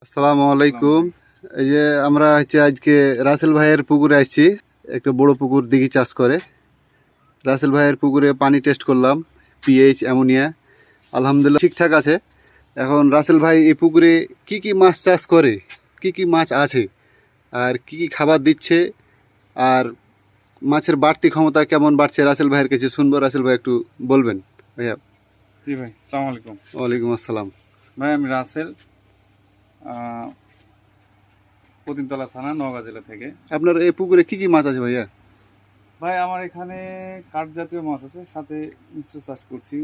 আসসালামু আলাইকুম। এই যে আমরা আজকে রাসেল ভাইয়ের পুকুরে আসছি। একটা বড় পুকুর দিঘি চাষ করে। রাসেল ভাইয়ের পুকুরে পানি টেস্ট করলাম, পিএইচ অ্যামোনিয়া আলহামদুলিল্লাহ ঠিকঠাক আছে। এখন রাসেল ভাই এই পুকুরে কি কি মাছ চাষ করে, কি কি মাছ আছে, আর কি কি খাবার দিচ্ছে, আর মাছের বাড়তি ক্ষমতা কেমন বাড়ছে রাসেল ভাইয়ের কাছে শুনবো। রাসেল ভাই একটু বলবেন ভাইয়া। জি ভাই, আসসালামু আলাইকুম। ওয়ালাইকুম আসসালাম। ভাই আমি রাসেল, পতিনতলা থানা, নওগাঁ জেলা থেকে। আপনার এই পুকুরে কি কি মাছ আছে ভাইয়া? ভাই আমার এখানে কাঠ জাতীয় মাছ আছে, সাথে মিশ্র চাষ করছি,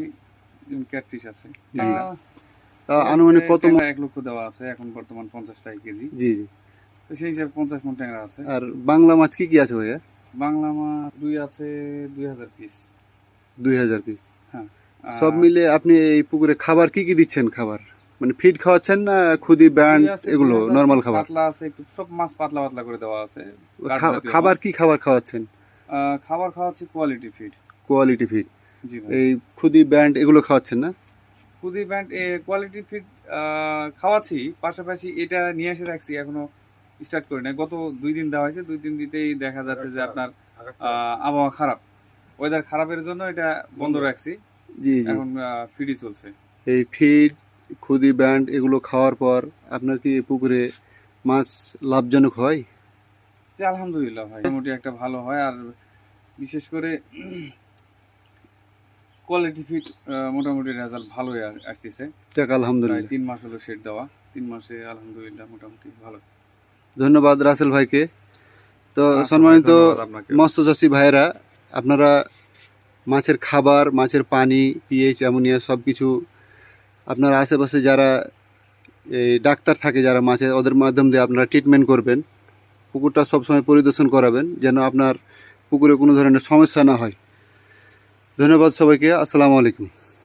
যেমন ক্যাটফিশ আছে। জি। তা আনুমানিক কত 1 লক্ষ দেওয়া আছে এখন বর্তমান 50 টাকা কেজি। জি জি। তো সেই হিসাবে 50 মন ট্যাংরা আছে। আর বাংলা মাছ কি কি আছে ভাইয়া? বাংলা মাছ আছে 2000 পিস। 2000 পিস। হ্যাঁ। সব মিলে আপনি এই পুকুরে খাবার কি কি দিচ্ছেন? খাবার মানে ফিড খাওয়াচ্ছেন না খুদি ব্যান্ড এগুলো নরমাল খাবার? পাতলা আছে, একটু সব মাছ পাতলা পাতলা করে দেওয়া আছে। খাবার কি খাবার খাওয়াচ্ছেন? খাবার খাওয়াচ্ছি কোয়ালিটি ফিড। Quality feed. জি ভাই। এই খুদি ব্যান্ড এগুলো খাওয়াচ্ছেন না? খুদি ব্যান্ড কোয়ালিটি ফিড খাওয়াচ্ছি, পাশাপাশি এটা নিয়ে এসে রাখছি, এখনো স্টার্ট করি না। গত 2 দিন দেওয়া হয়েছে, 2 দিন দিতেই দেখা যাচ্ছে যে আপনার আবহাওয়া খারাপ, ওয়েদার খারাপের জন্য এটা বন্ধ রাখছি। জি জি। এখন ফিডই চলছে। এই ফিড, খুদি ব্যান্ড এগুলো খাওয়ার পর আপনার কি এই পুকুরে মাছ লাভজনক হয়? যে আলহামদুলিল্লাহ ভাই, মোটামুটি একটা ভালো হয়। আর বিশেষ করে কোয়ালিটি ফিড মোটামুটি রেজাল্ট ভালোই আসতেছে। যাক আলহামদুলিল্লাহ। 3 মাস হলো শেড দেওয়া, 3 মাসে আলহামদুলিল্লাহ মোটামুটি ভালো। ধন্যবাদ রাসেল ভাইকে। তো আচ্ছা, সম্মানিত ধন্যবাদ আপনাকে। মৎস্যচাষী ভাইয়েরা, আপনারা মাছের খাবার, মাছের পানি, পিএইচ অ্যামোনিয়া সব কিছু আপনার আশেপাশে যারা এই ডাক্তার থাকে যারা মাছের, ওদের মাধ্যম দিয়ে আপনারা ট্রিটমেন্ট করবেন। পুকুরটা সবসময় পরিদর্শন করাবেন যেন আপনার পুকুরে কোনো ধরনের সমস্যা না হয়। ধন্যবাদ সবাইকে। আসসালামু আলাইকুম।